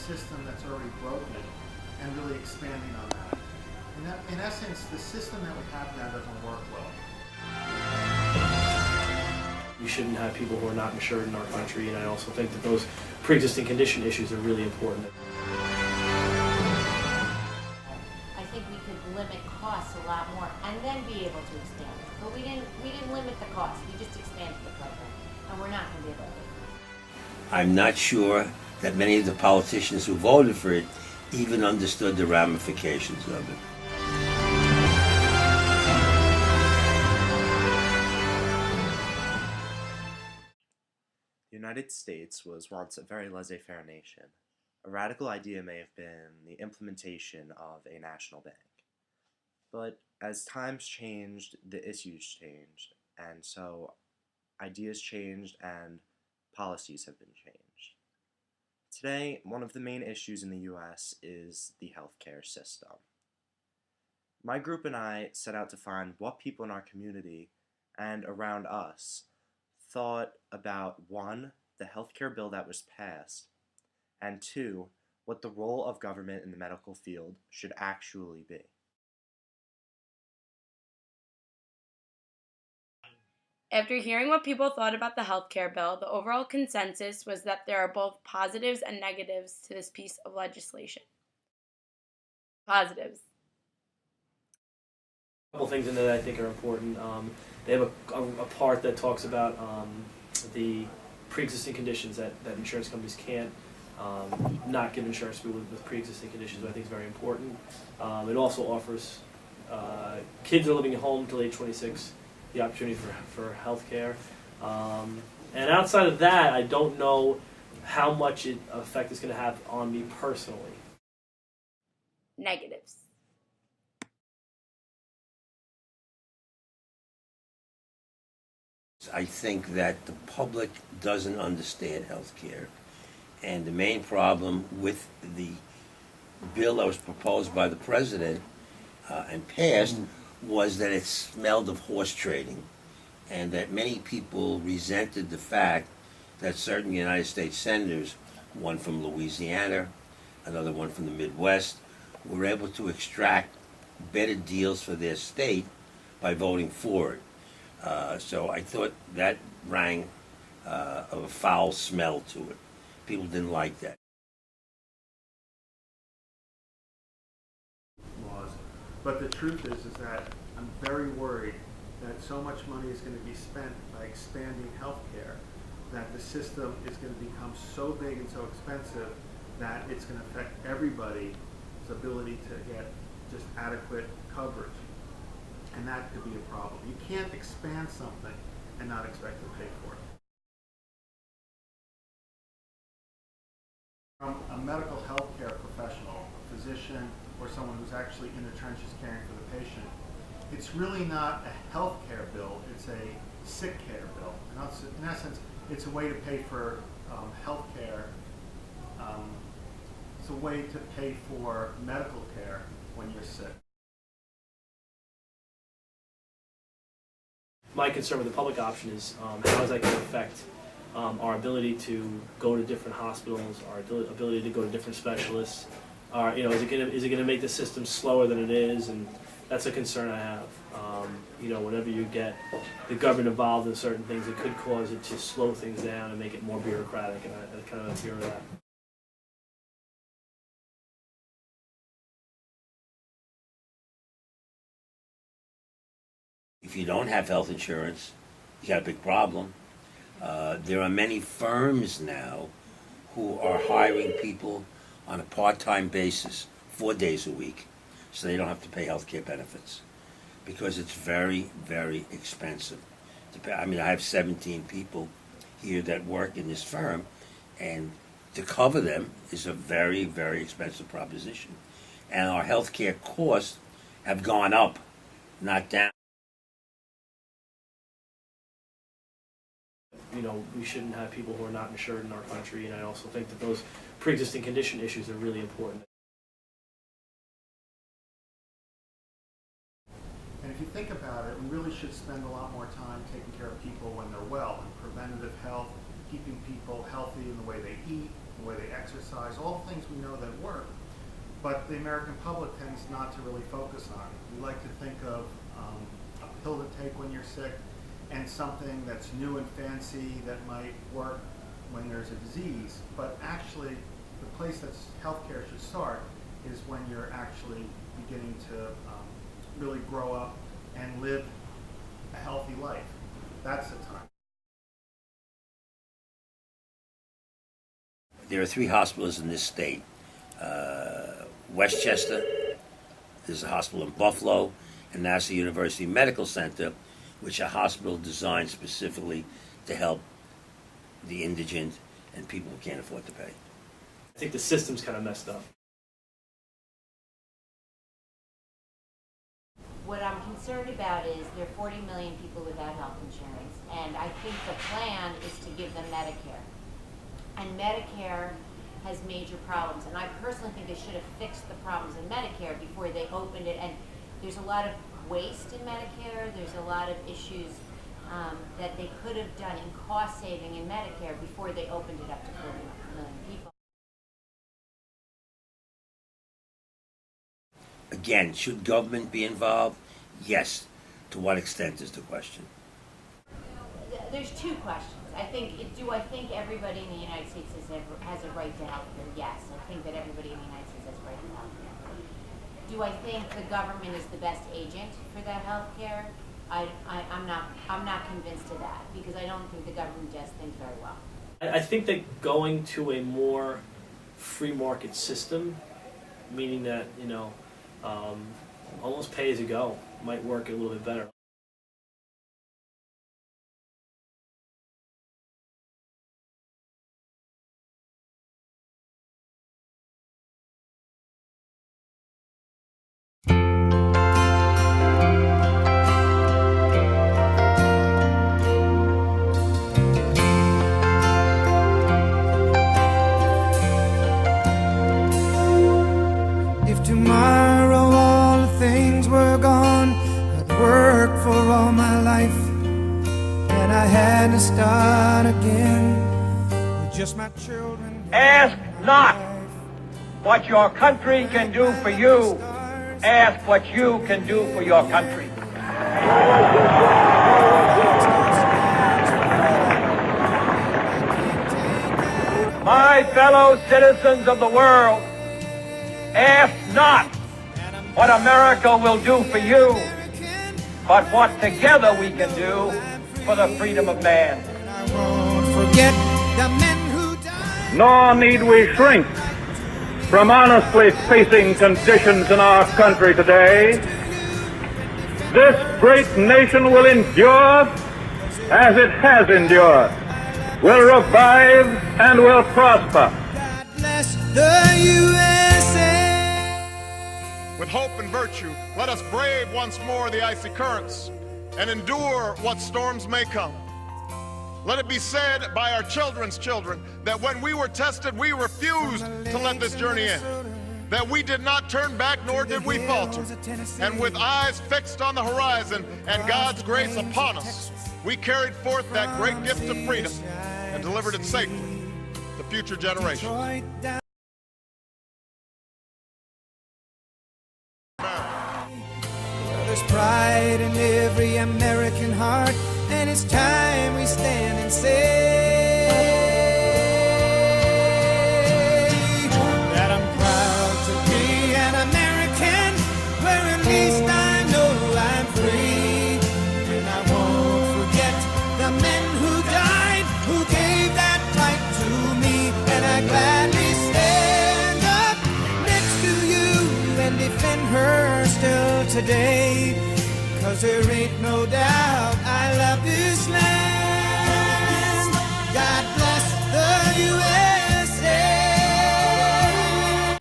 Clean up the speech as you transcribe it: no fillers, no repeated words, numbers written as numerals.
system that's already broken and really expanding on that. In essence, the system that we have now doesn't work well. We shouldn't have people who are not insured in our country, and I also think that those pre-existing condition issues are really important. I think we could limit costs a lot more and then be able to expand it. But we didn't limit the cost. We just expanded the program, and we're not going to be able to do it. I'm not sure that many of the politicians who voted for it even understood the ramifications of it. The United States was once a very laissez-faire nation. A radical idea may have been the implementation of a national bank. But as times changed, the issues changed, and so ideas changed and policies have been changed. Today, one of the main issues in the U.S. is the healthcare system. My group and I set out to find what people in our community and around us thought about, one, the healthcare bill that was passed, and two, what the role of government in the medical field should actually be. After hearing what people thought about the healthcare bill, the overall consensus was that there are both positives and negatives to this piece of legislation. Positives. A couple things in there that I think are important. They have a part that talks about the pre-existing conditions that insurance companies can't not give insurance to people with pre-existing conditions, which I think is very important. It also offers kids who are living at home until age 26 the opportunity for health care. And outside of that, I don't know how much effect it's going to have on me personally. Negatives. I think that the public doesn't understand healthcare, and the main problem with the bill that was proposed by the president and passed was that it smelled of horse trading, and that many people resented the fact that certain United States senators, one from Louisiana, another one from the Midwest, were able to extract better deals for their state by voting for it. So I thought that rang of a foul smell to it. People didn't like that. Laws. But the truth is that I'm very worried that so much money is going to be spent by expanding healthcare that the system is going to become so big and so expensive that it's going to affect everybody's ability to get just adequate coverage. And that could be a problem. You can't expand something and not expect to pay for it. From a medical healthcare professional, a physician, or someone who's actually in the trenches caring for the patient, it's really not a healthcare bill, it's a sick care bill. In essence, it's a way to pay for healthcare. It's a way to pay for medical care when you're sick. My concern with the public option is how is that going to affect our ability to go to different hospitals, our ability to go to different specialists. Is it going to make the system slower than it is? And that's a concern I have. Whenever you get the government involved in certain things, it could cause it to slow things down and make it more bureaucratic, and I kind of fear of that. If you don't have health insurance, you got a big problem. There are many firms now who are hiring people on a part-time basis, 4 days a week, so they don't have to pay health care benefits, because it's very, very expensive to pay. I mean, I have 17 people here that work in this firm, and to cover them is a very, very expensive proposition. And our health care costs have gone up, not down. We shouldn't have people who are not insured in our country, and I also think that those pre-existing condition issues are really important. And if you think about it, we really should spend a lot more time taking care of people when they're well, and preventative health, keeping people healthy in the way they eat, the way they exercise, all things we know that work, but the American public tends not to really focus on. We like to think of a pill to take when you're sick and something that's new and fancy that might work when there's a disease, but actually the place that healthcare should start is when you're actually beginning to really grow up and live a healthy life. That's the time. There are 3 hospitals in this state. Westchester, there's a hospital in Buffalo, and Nassau University Medical Center, which are hospitals designed specifically to help the indigent and people who can't afford to pay. I think the system's kind of messed up. What I'm concerned about is there are 40 million people without health insurance, and I think the plan is to give them Medicare. And Medicare has major problems, and I personally think they should have fixed the problems in Medicare before they opened it. And there's a lot of waste in Medicare. There's a lot of issues that they could have done in cost saving in Medicare before they opened it up to 40 million people. Again, should government be involved? Yes. To what extent is the question? There's 2 questions. Do I think everybody in the United States has a right to health care? Yes. I think that everybody in the United States has a right to health care. Do I think the government is the best agent for that health care? I'm not convinced of that, because I don't think the government does things very well. I think that going to a more free market system, meaning that, almost pay as you go, might work a little bit better. If tomorrow all the things were gone, I'd work for all my life, and I had to start again with just my children. Ask not what your country can do for you. Ask what you can do for your country. My fellow citizens of the world, ask not what America will do for you, but what together we can do for the freedom of man. I won't forget the men who died. Nor need we shrink from honestly facing conditions in our country today. This great nation will endure as it has endured, will revive and will prosper. God bless the USA. With hope and virtue, let us brave once more the icy currents and endure what storms may come. Let it be said by our children's children that when we were tested, we refused to let this journey end, that we did not turn back nor did we falter. And with eyes fixed on the horizon and God's grace upon us, we carried forth that great gift of freedom and delivered it safely to future generations. There's pride in every American heart, and it's time we stand and say that I'm proud to be an American, where at least I know I'm free. And I won't forget the men who died, who gave that right to me. And I gladly stand up next to you and defend her still today. 'Cause there ain't no doubt I love this land. God bless the USA.